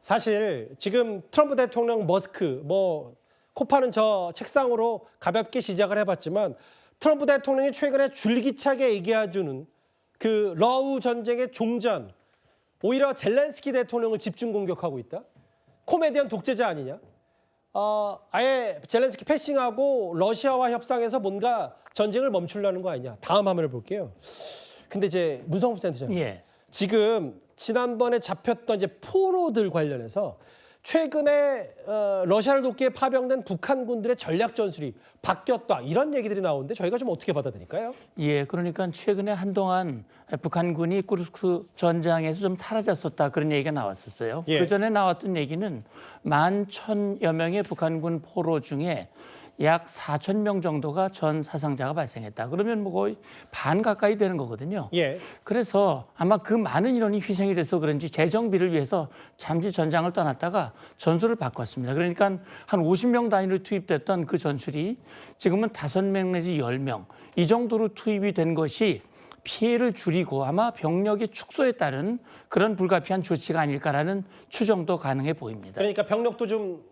사실 지금 트럼프 대통령, 머스크, 코파는 저 책상으로 가볍게 시작을 해봤지만 트럼프 대통령이 최근에 줄기차게 얘기해주는 그 러우 전쟁의 종전, 오히려 젤렌스키 대통령을 집중 공격하고 있다. 코미디언 독재자 아니냐? 아예 젤렌스키 패싱하고 러시아와 협상해서 뭔가 전쟁을 멈추려는 거 아니냐? 다음 화면을 볼게요. 근데 이제 문성부 센터장님, 예. 지금 지난번에 잡혔던 이제 포로들 관련해서 최근에 러시아를 돕기에 파병된 북한 군들의 전략 전술이 바뀌었다 이런 얘기들이 나오는데 저희가 좀 어떻게 받아들일까요? 예, 그러니까 최근에 한동안 북한군이 쿠르스크 전장에서 좀 사라졌었다 그런 얘기가 나왔었어요. 예. 그 전에 나왔던 얘기는 11,000여 명의 북한군 포로 중에 약 4,000명 정도가 전 사상자가 발생했다. 그러면 뭐 거의 반 가까이 되는 거거든요. 예. 그래서 아마 그 많은 인원이 희생이 돼서 그런지 재정비를 위해서 잠시 전장을 떠났다가 전술을 바꿨습니다. 그러니까 한 50명 단위로 투입됐던 그 전술이 지금은 5명 내지 10명 이 정도로 투입이 된 것이 피해를 줄이고 아마 병력의 축소에 따른 그런 불가피한 조치가 아닐까라는 추정도 가능해 보입니다. 그러니까 병력도 좀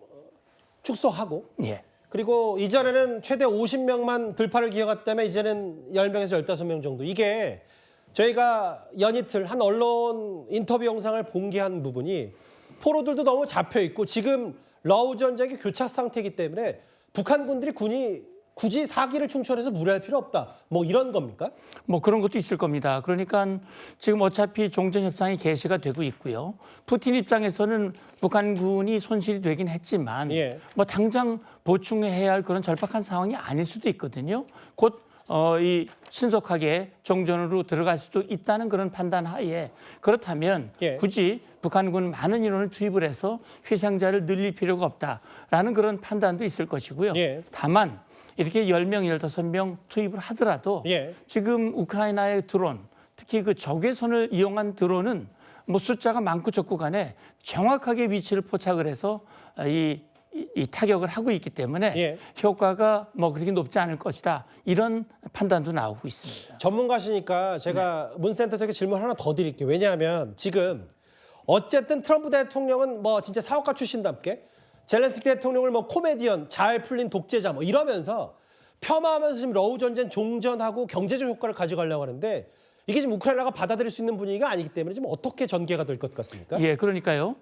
축소하고 예. 그리고 이전에는 최대 50명만 들파를 기어갔다면 이제는 10명에서 15명 정도. 이게 저희가 연이틀 한 언론 인터뷰 영상을 공개한 부분이 포로들도 너무 잡혀 있고 지금 러우 전쟁이 교착 상태이기 때문에 북한 군이 굳이 사기를 충돌해서 무리할 필요 없다. 뭐 이런 겁니까? 뭐 그런 것도 있을 겁니다. 그러니까 지금 어차피 종전 협상이 개시가 되고 있고요. 푸틴 입장에서는 북한군이 손실이 되긴 했지만 예. 뭐 당장 보충해야 할 그런 절박한 상황이 아닐 수도 있거든요. 곧 이 신속하게 종전으로 들어갈 수도 있다는 그런 판단 하에 그렇다면 예. 굳이 북한군 많은 인원을 투입을 해서 희생자를 늘릴 필요가 없다라는 그런 판단도 있을 것이고요. 예. 다만 이렇게 10명, 15명 투입을 하더라도 예. 지금 우크라이나의 드론, 특히 그 적외선을 이용한 드론은 뭐 숫자가 많고 적고 간에 정확하게 위치를 포착을 해서 이 타격을 하고 있기 때문에 예. 효과가 뭐 그렇게 높지 않을 것이다. 이런 판단도 나오고 있습니다. 전문가시니까 제가 문센터장에 질문 하나 더 드릴게요. 왜냐하면 지금 어쨌든 트럼프 대통령은 뭐 진짜 사업가 출신답게 젤렌스키 대통령을 뭐 코미디언, 잘 풀린 독재자 뭐 이러면서 폄하하면서 지금 러우 전쟁 종전하고 경제적 효과를 가져가려고 하는데 이게 지금 우크라이나가 받아들일 수 있는 분위기가 아니기 때문에 지금 어떻게 전개가 될 것 같습니까? 예, 그러니까요.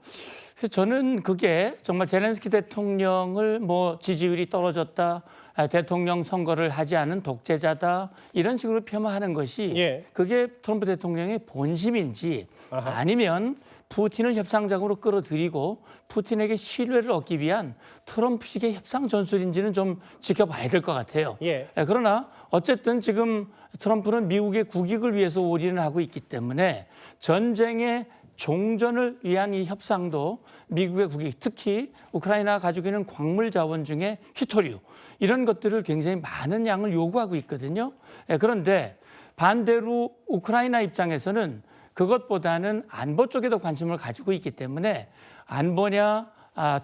그래서 저는 그게 정말 젤렌스키 대통령을 뭐 지지율이 떨어졌다, 대통령 선거를 하지 않은 독재자다 이런 식으로 폄하하는 것이 예. 그게 트럼프 대통령의 본심인지 아하. 아니면 푸틴을 협상장으로 끌어들이고 푸틴에게 신뢰를 얻기 위한 트럼프식의 협상 전술인지는 좀 지켜봐야 될 것 같아요. 예. 그러나 어쨌든 지금 트럼프는 미국의 국익을 위해서 올인을 하고 있기 때문에 전쟁의 종전을 위한 이 협상도 미국의 국익, 특히 우크라이나가 가지고 있는 광물 자원 중에 히토류 이런 것들을 굉장히 많은 양을 요구하고 있거든요. 그런데 반대로 우크라이나 입장에서는 그것보다는 안보 쪽에도 관심을 가지고 있기 때문에 안보냐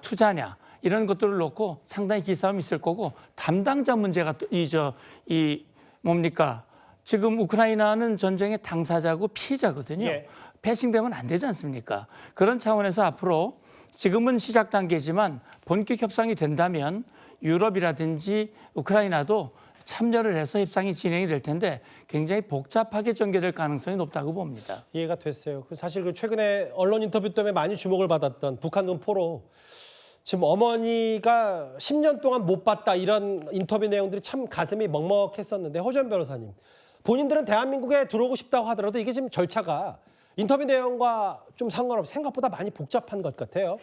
투자냐 이런 것들을 놓고 상당히 기싸움이 있을 거고 담당자 문제가 또 뭡니까? 지금 우크라이나는 전쟁의 당사자고 피해자거든요. 예. 패싱되면 안 되지 않습니까? 그런 차원에서 앞으로 지금은 시작 단계지만 본격 협상이 된다면 유럽이라든지 우크라이나도 참여를 해서 협상이 진행이 될 텐데 굉장히 복잡하게 전개될 가능성이 높다고 봅니다. 이해가 됐어요. 사실 그 최근에 언론 인터뷰 때문에 많이 주목을 받았던 북한군 포로 지금 어머니가 10년 동안 못 봤다 이런 인터뷰 내용들이 참 가슴이 먹먹했었는데 허준 변호사님 본인들은 대한민국에 들어오고 싶다고 하더라도 이게 지금 절차가 인터뷰 내용과 좀 상관없이 생각보다 많이 복잡한 것 같아요.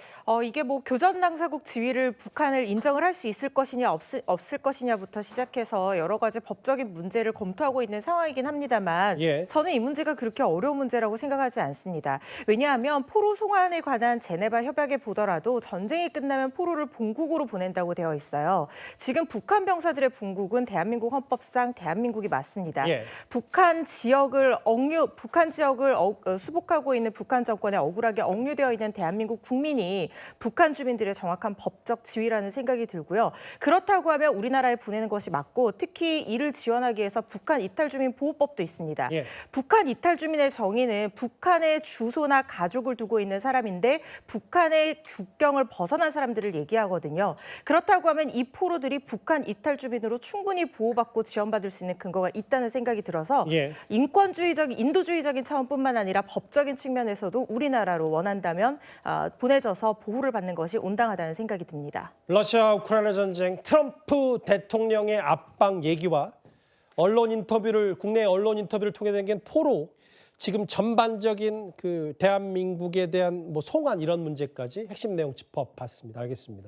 이게 뭐 교전 당사국 지위를 북한을 인정을 할 수 있을 것이냐 없을 것이냐부터 시작해서 여러 가지 법적인 문제를 검토하고 있는 상황이긴 합니다만 예. 저는 이 문제가 그렇게 어려운 문제라고 생각하지 않습니다. 왜냐하면 포로 송환에 관한 제네바 협약에 보더라도 전쟁이 끝나면 포로를 본국으로 보낸다고 되어 있어요. 지금 북한 병사들의 본국은 대한민국 헌법상 대한민국이 맞습니다. 예. 북한 지역을 수복하고 있는 북한 정권에 억울하게 억류되어 있는 대한민국 국민이 북한 주민들의 정확한 법적 지위라는 생각이 들고요. 그렇다고 하면 우리나라에 보내는 것이 맞고 특히 이를 지원하기 위해서 북한 이탈 주민 보호법도 있습니다. 예. 북한 이탈 주민의 정의는 북한의 주소나 가족을 두고 있는 사람인데 북한의 국경을 벗어난 사람들을 얘기하거든요. 그렇다고 하면 이 포로들이 북한 이탈 주민으로 충분히 보호받고 지원받을 수 있는 근거가 있다는 생각이 들어서 예. 인권주의적인 인도주의적인 차원뿐만 아니라 법적인 측면에서도 우리나라로 원한다면 보내져서 보호를 받는 것이 온당하다는 생각이 듭니다. 러시아 우크라이나 전쟁 트럼프 대통령의 압박 얘기와 국내 언론 인터뷰를 통해 생긴 포로 지금 전반적인 그 대한민국에 대한 뭐 송환 이런 문제까지 핵심 내용 짚어봤습니다. 알겠습니다.